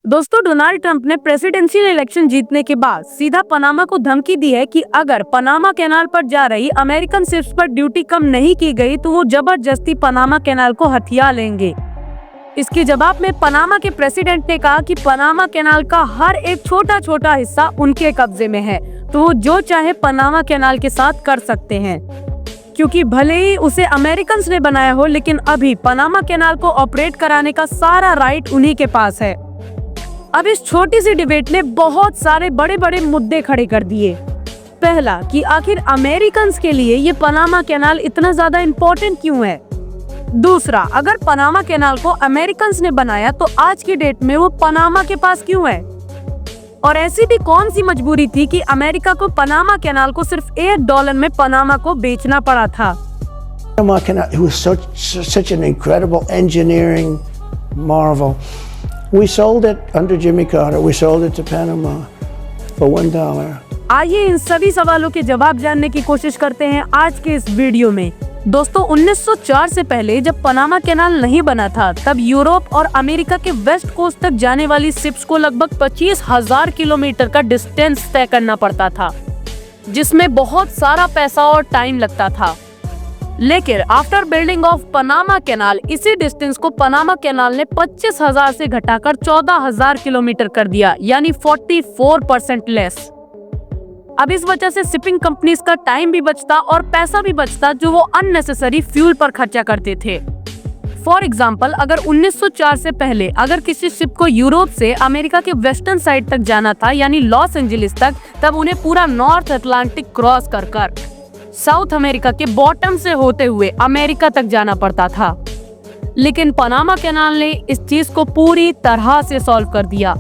दोस्तों, Donald Trump ने presidential election जीतने के बाद सीधा पनामा को धमकी दी है कि अगर पनामा कैनाल पर जा रही अमेरिकन शिप्स पर ड्यूटी कम नहीं की गई तो वो जबरदस्ती पनामा कैनाल को हथिया लेंगे। इसके जवाब में पनामा के प्रेसिडेंट ने कहा कि पनामा कैनाल का हर एक छोटा छोटा हिस्सा उनके कब्जे में है, तो वो जो चाहे पनामा कैनाल के साथ कर सकते हैं, क्योंकि भले ही उसे अमेरिकन ने बनाया हो, लेकिन अभी पनामा कैनाल को ऑपरेट कराने का सारा राइट उन्हीं के पास है। अब इस छोटी सी डिबेट ने बहुत सारे बड़े बड़े मुद्दे खड़े कर दिए। पहला, कि आखिर अमेरिकन के लिए ये पनामा कैनाल इतना ज्यादा इम्पोर्टेंट क्यों है। दूसरा, अगर पनामा कैनाल को अमेरिकन ने बनाया तो आज की डेट में वो पनामा के पास क्यों है, और ऐसी भी कौन सी मजबूरी थी कि अमेरिका को पनामा कैनाल को सिर्फ $1 में पनामा को बेचना पड़ा था। Panama Canal, it was such an incredible engineering marvel. We sold it under Jimmy Carter. We sold it to Panama for $1. आइए इन सभी सवालों के जवाब जानने की कोशिश करते हैं आज के इस वीडियो में। दोस्तों, 1904 से पहले जब पनामा कैनाल नहीं बना था, तब यूरोप और अमेरिका के वेस्ट कोस्ट तक जाने वाली शिप्स को लगभग 25,000 किलोमीटर का डिस्टेंस तय करना पड़ता था, जिसमें बहुत सारा पैसा और टाइम लगता था। लेकिन after building of Panama canal, इसी डिस्टेंस को पनामा कैनाल ने 25,000 से घटाकर 14,000 किलोमीटर कर दिया, यानी 44% लेस। अब इस वजह से शिपिंग कंपनीज का टाइम भी बचता और पैसा भी बचता, जो वो अननेसेसरी फ्यूल पर खर्चा करते थे। फॉर एग्जाम्पल, अगर 1904 से पहले अगर किसी शिप को यूरोप से अमेरिका के वेस्टर्न साइड तक जाना था, यानी लॉस एंजलिस तक, तब उन्हें पूरा नॉर्थ अटलांटिक क्रॉस कर साउथ अमेरिका के बॉटम से होते हुए अमेरिका तक जाना पड़ता था। लेकिन पनामा कैनाल ने इस चीज को पूरी तरह से सॉल्व कर दिया।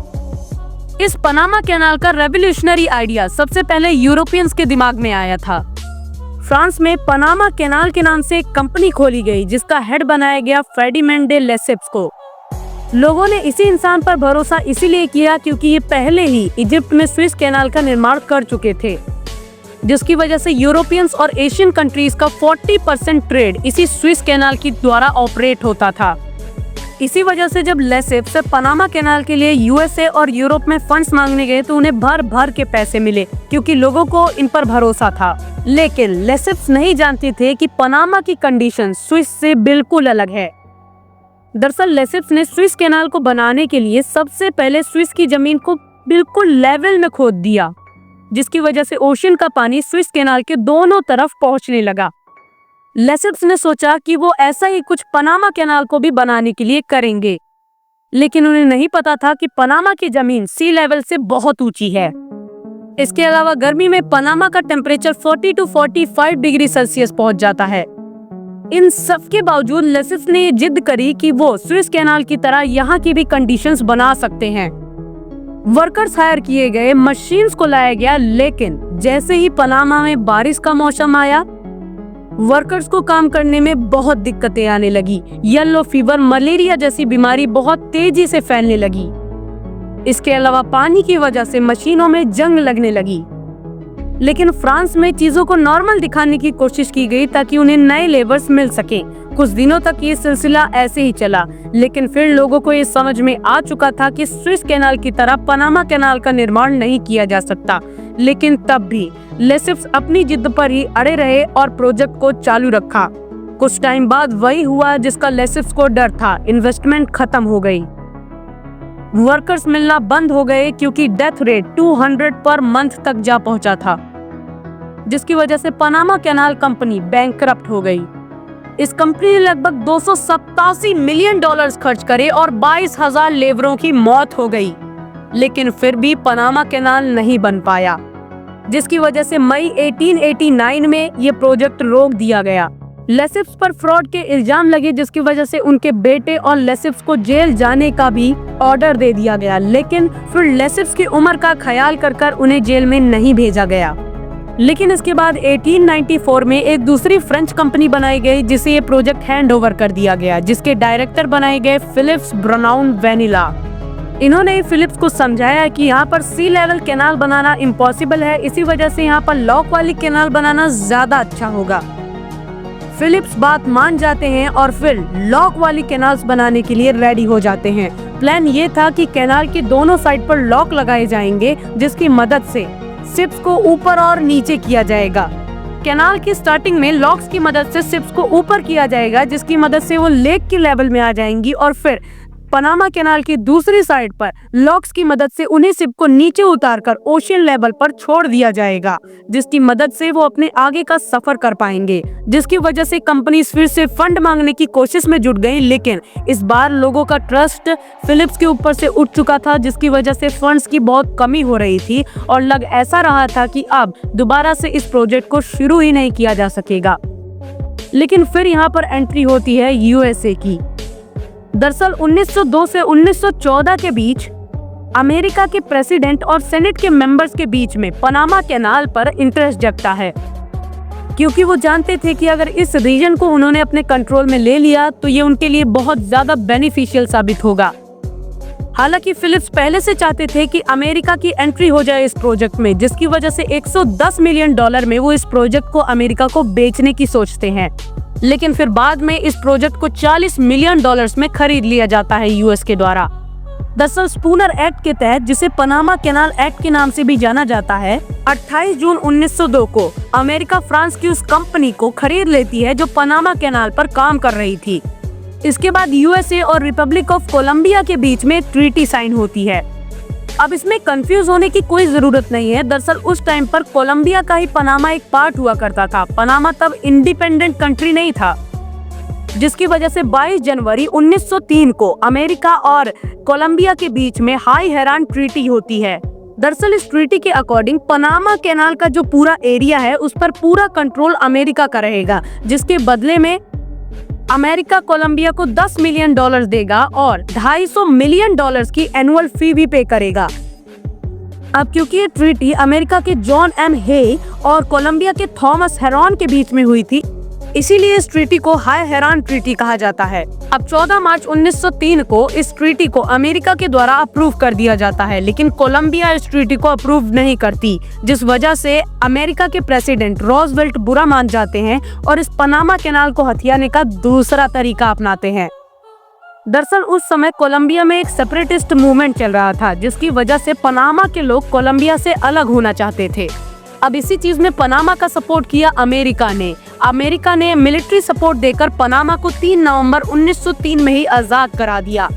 इस पनामा कैनाल का रेवोल्यूशनरी आइडिया सबसे पहले यूरोपियंस के दिमाग में आया था। फ्रांस में पनामा कैनाल के नाम से एक कंपनी खोली गई, जिसका हेड बनाया गया फेर्डिनेंड दे लेसेप्स को। लोगों ने इसी इंसान पर भरोसा इसीलिए किया क्योंकि ये पहले ही इजिप्ट में स्विस कैनाल का निर्माण कर चुके थे, जिसकी वजह से यूरोपियंस और एशियन कंट्रीज का 40% ट्रेड इसी स्विस कैनाल की द्वारा ऑपरेट होता था। इसी वजह से जब लेसेप्स पनामा कैनाल के लिए यूएसए और यूरोप में फंड्स मांगने गए तो उन्हें भर भर के पैसे मिले, क्योंकि लोगों को इन पर भरोसा था। लेकिन लेसेप्स नहीं जानते थे कि पनामा की कंडीशन स्विस से बिल्कुल अलग है। दरअसल लेसेप्स ने स्विस कैनाल को बनाने के लिए सबसे पहले स्विस की जमीन को बिल्कुल लेवल में खोद दिया, जिसकी वजह से ओशन का पानी स्विस कैनाल के दोनों तरफ पहुंचने लगा। लेसेप्स ने सोचा कि वो ऐसा ही कुछ पनामा कैनाल को भी बनाने के लिए करेंगे, लेकिन उन्हें नहीं पता था कि पनामा की जमीन सी लेवल से बहुत ऊंची है। इसके अलावा गर्मी में पनामा का टेम्परेचर 40 to 45 डिग्री सेल्सियस पहुंच जाता है। इन सब के बावजूद लेसेप्स ने ये जिद करी कि वो स्विस कैनाल की तरह यहाँ की भी कंडीशंस बना सकते हैं। वर्कर्स हायर किए गए, मशीन्स को लाया गया, लेकिन जैसे ही पनामा में बारिश का मौसम आया, वर्कर्स को काम करने में बहुत दिक्कतें आने लगी। येलो फीवर, मलेरिया जैसी बीमारी बहुत तेजी से फैलने लगी। इसके अलावा पानी की वजह से मशीनों में जंग लगने लगी। लेकिन फ्रांस में चीजों को नॉर्मल दिखाने की कोशिश की गई ताकि उन्हें नए लेबर्स मिल सके। कुछ दिनों तक ये सिलसिला ऐसे ही चला, लेकिन फिर लोगों को ये समझ में आ चुका था कि स्विस कैनाल की तरह पनामा कैनाल का निर्माण नहीं किया जा सकता। लेकिन तब भी लेसेप्स अपनी जिद पर ही अड़े रहे और प्रोजेक्ट को चालू रखा। कुछ टाइम बाद वही हुआ जिसका लेसेप्स को डर था। इन्वेस्टमेंट खत्म हो गई, वर्कर्स मिलना बंद हो गए, क्योंकि डेथ रेट 200 पर मंथ तक जा पहुंचा था, जिसकी वजह से पनामा कैनाल कंपनी बैंकरप्ट हो गई। इस कंपनी ने लगभग $287 मिलियन खर्च करे और 22,000 लेबरों की मौत हो गई। लेकिन फिर भी पनामा कैनाल नहीं बन पाया, जिसकी वजह से मई 1889 में ये प्रोजेक्ट रोक दिया गया। लेसेप्स पर फ्रॉड के इल्जाम लगे, जिसकी वजह से उनके बेटे और लेसेप्स को जेल जाने का भी ऑर्डर दे दिया गया। लेकिन फिर लेसेप्स की उम्र का ख्याल कर उन्हें जेल में नहीं भेजा गया। लेकिन इसके बाद 1894 में एक दूसरी फ्रेंच कंपनी बनाई गई, जिसे ये प्रोजेक्ट हैंड ओवर कर दिया गया, जिसके डायरेक्टर बनाए गए फिलिप्स ब्राउन वेनिला। इन्होंने फिलिप्स को समझाया कि यहाँ पर सी लेवल कैनाल बनाना इम्पॉसिबल है, इसी वजह से यहाँ पर लॉक वाली कैनाल बनाना ज्यादा अच्छा होगा। फिलिप्स बात मान जाते हैं और फिर लॉक वाली कैनाल्स बनाने के लिए रेडी हो जाते हैं। प्लान ये था कि कैनाल के दोनों साइड पर लॉक लगाए जाएंगे, जिसकी मदद से शिप्स को ऊपर और नीचे किया जाएगा। कैनाल की स्टार्टिंग में लॉक्स की मदद से शिप्स को ऊपर किया जाएगा, जिसकी मदद से वो लेक के लेवल में आ जाएंगी, और फिर पनामा कैनाल की दूसरी साइड पर लॉक्स की मदद से उन्हीं शिप को नीचे उतारकर ओशियन लेवल पर छोड़ दिया जाएगा, जिसकी मदद से वो अपने आगे का सफर कर पाएंगे। जिसकी वजह से कंपनी फिर से फंड मांगने की कोशिश में जुट गई, लेकिन इस बार लोगों का ट्रस्ट फिलिप्स के ऊपर से उठ चुका था, जिसकी वजह से फंड्स की बहुत कमी हो रही थी और लग ऐसा रहा था कि अब दोबारा से इस प्रोजेक्ट को शुरू ही नहीं किया जा सकेगा। लेकिन फिर यहाँ पर एंट्री होती है यूएसए की। दरअसल 1902 से 1914 के बीच अमेरिका के प्रेसिडेंट और सेनेट के मेंबर्स के बीच में पनामा कैनाल पर इंटरेस्ट जगता है, क्योंकि वो जानते थे कि अगर इस रीजन को उन्होंने अपने कंट्रोल में ले लिया तो ये उनके लिए बहुत ज्यादा बेनिफिशियल साबित होगा। हालांकि फिलिप्स पहले से चाहते थे कि अमेरिका की एंट्री हो जाए इस प्रोजेक्ट में, जिसकी वजह से $110 मिलियन में वो इस प्रोजेक्ट को अमेरिका को बेचने की सोचते हैं। लेकिन फिर बाद में इस प्रोजेक्ट को $40 मिलियन में खरीद लिया जाता है यूएस के द्वारा। दरअसल स्पूनर एक्ट के तहत, जिसे पनामा कैनाल एक्ट के नाम से भी जाना जाता है, 28 जून 1902 को अमेरिका फ्रांस की उस कंपनी को खरीद लेती है जो पनामा कैनाल पर काम कर रही थी। इसके बाद यूएसए और रिपब्लिक ऑफ कोलंबिया के बीच में ट्रीटी साइन होती है। अब इसमें कंफ्यूज होने की कोई जरूरत नहीं है। दरअसल उस टाइम पर कोलंबिया का ही पनामा एक पार्ट हुआ करता था। पनामा तब इंडिपेंडेंट कंट्री नहीं था, जिसकी वजह से 22 जनवरी 1903 को अमेरिका और कोलंबिया के बीच में हाई हेरान ट्रीटी होती है। दरअसल इस ट्रीटी के अकॉर्डिंग पनामा कैनाल का जो पूरा एरिया है उस पर पूरा कंट्रोल अमेरिका का रहेगा, जिसके बदले में अमेरिका कोलंबिया को $10 मिलियन देगा और $250 मिलियन की एनुअल फी भी पे करेगा। अब क्योंकि ये ट्रीटी अमेरिका के जॉन एम हे और कोलंबिया के थॉमस हेरॉन के बीच में हुई थी, इसीलिए इस ट्रीटी को हाई हेरान ट्रीटी कहा जाता है। अब 14 मार्च 1903 को इस ट्रीटी को अमेरिका के द्वारा अप्रूव कर दिया जाता है, लेकिन कोलंबिया इस ट्रीटी को अप्रूव नहीं करती, जिस वजह से अमेरिका के प्रेसिडेंट रूजवेल्ट बुरा मान जाते हैं और इस पनामा कैनाल को हथियाने का दूसरा तरीका अपनाते हैं। दरअसल उस समय कोलंबिया में एक सेपरेटिस्ट मूवमेंट चल रहा था, जिसकी वजह से पनामा के लोग कोलंबिया से अलग होना चाहते थे। अब इसी चीज में पनामा का सपोर्ट किया अमेरिका ने मिलिट्री सपोर्ट देकर पनामा को 3 नवंबर 1903 में ही आजाद करा दिया।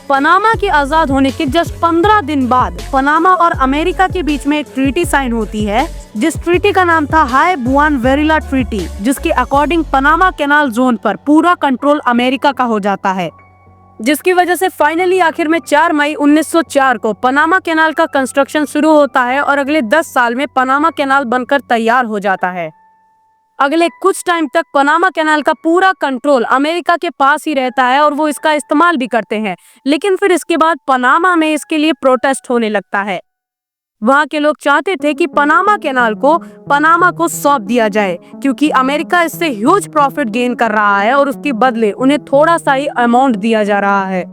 पनामा के आजाद होने के जस्ट 15 दिन बाद पनामा और अमेरिका के बीच में एक ट्रीटी साइन होती है, जिस ट्रीटी का नाम था हाई बुएनवेरिला ट्रीटी, जिसके अकॉर्डिंग पनामा कैनाल जोन पर पूरा कंट्रोल अमेरिका का हो जाता है, जिसकी वजह से फाइनली आखिर में 4 मई 1904 को पनामा कैनाल का कंस्ट्रक्शन शुरू होता है और अगले 10 साल में पनामा कैनाल बनकर तैयार हो जाता है। अगले कुछ टाइम तक पनामा कैनाल का पूरा कंट्रोल अमेरिका के पास ही रहता है और वो इसका इस्तेमाल भी करते हैं। लेकिन फिर इसके बाद पनामा में इसके लिए प्रोटेस्ट होने लगता है। वहाँ के लोग चाहते थे कि पनामा कैनाल को पनामा को सौंप दिया जाए, क्योंकि अमेरिका इससे ह्यूज प्रॉफिट गेन कर रहा है और उसके बदले उन्हें थोड़ा सा ही अमाउंट दिया जा रहा है,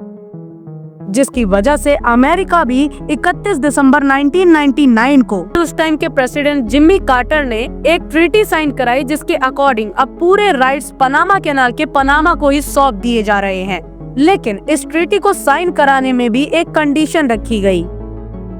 जिसकी वजह से अमेरिका भी 31 दिसंबर 1999 को उस टाइम के प्रेसिडेंट जिम्मी कार्टर ने एक ट्रीटी साइन कराई, जिसके अकॉर्डिंग अब पूरे राइट्स पनामा कैनाल के पनामा को ही सौंप दिए जा रहे हैं। लेकिन इस ट्रीटी को साइन कराने में भी एक कंडीशन रखी गई।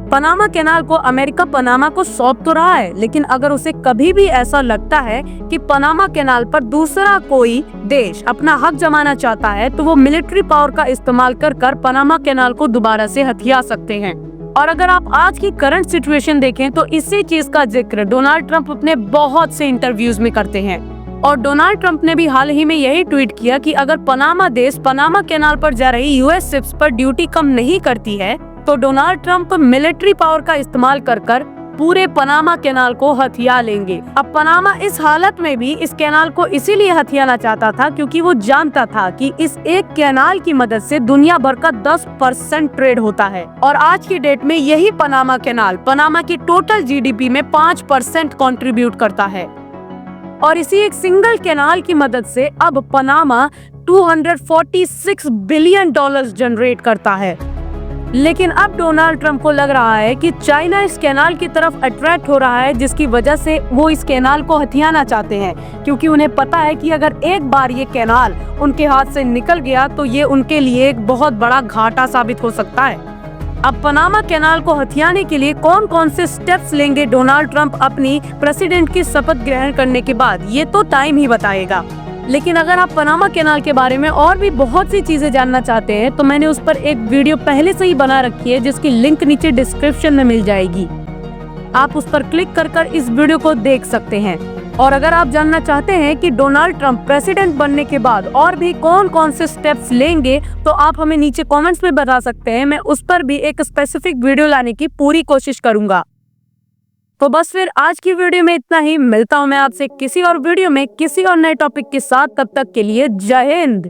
पनामा कैनाल को अमेरिका पनामा को सौंप तो रहा है, लेकिन अगर उसे कभी भी ऐसा लगता है कि पनामा कैनाल पर दूसरा कोई देश अपना हक जमाना चाहता है, तो वो मिलिट्री पावर का इस्तेमाल कर पनामा कैनाल को दोबारा से हथिया सकते हैं। और अगर आप आज की करंट सिचुएशन देखें तो इसी चीज का जिक्र डोनाल्ड ट्रंप अपने बहुत से इंटरव्यूज में करते हैं। और डोनाल्ड ट्रंप ने भी हाल ही में यही ट्वीट किया कि अगर पनामा देश पनामा कैनाल पर जा रही यूएस शिप्स पर ड्यूटी कम नहीं करती है, तो डोनाल्ड ट्रंप मिलिट्री पावर का इस्तेमाल कर पूरे पनामा कैनाल को हथिया लेंगे। अब पनामा इस हालत में भी इस कैनाल को इसीलिए हथियाना चाहता था क्योंकि वो जानता था कि इस एक कैनाल की मदद से दुनिया भर का 10% ट्रेड होता है, और आज की डेट में यही पनामा कैनाल पनामा की टोटल जीडीपी में 5% कंट्रीब्यूट करता है। और इसी एक सिंगल कैनाल की मदद से अब पनामा $246 बिलियन जनरेट करता है। लेकिन अब डोनाल्ड ट्रंप को लग रहा है कि चाइना इस कैनाल की तरफ अट्रैक्ट हो रहा है, जिसकी वजह से वो इस कैनाल को हथियाना चाहते हैं, क्योंकि उन्हें पता है कि अगर एक बार ये कैनाल उनके हाथ से निकल गया तो ये उनके लिए एक बहुत बड़ा घाटा साबित हो सकता है। अब पनामा कैनाल को हथियाने के लिए कौन कौन से स्टेप्स लेंगे डोनाल्ड ट्रंप अपनी प्रेसिडेंट की शपथ ग्रहण करने के बाद, ये तो टाइम ही बताएगा। लेकिन अगर आप पनामा कैनाल के बारे में और भी बहुत सी चीजें जानना चाहते हैं तो मैंने उस पर एक वीडियो पहले से ही बना रखी है, जिसकी लिंक नीचे डिस्क्रिप्शन में मिल जाएगी। आप उस पर क्लिक कर इस वीडियो को देख सकते हैं। और अगर आप जानना चाहते हैं कि डोनाल्ड ट्रंप प्रेसिडेंट बनने के बाद और भी कौन कौन से स्टेप्स लेंगे तो आप हमें नीचे कमेंट्स में बता सकते हैं। मैं उस पर भी एक स्पेसिफिक वीडियो लाने की पूरी कोशिश करूंगा। तो बस फिर आज की वीडियो में इतना ही। मिलता हूं मैं आपसे किसी और वीडियो में किसी और नए टॉपिक के साथ। तब तक के लिए जय हिंद।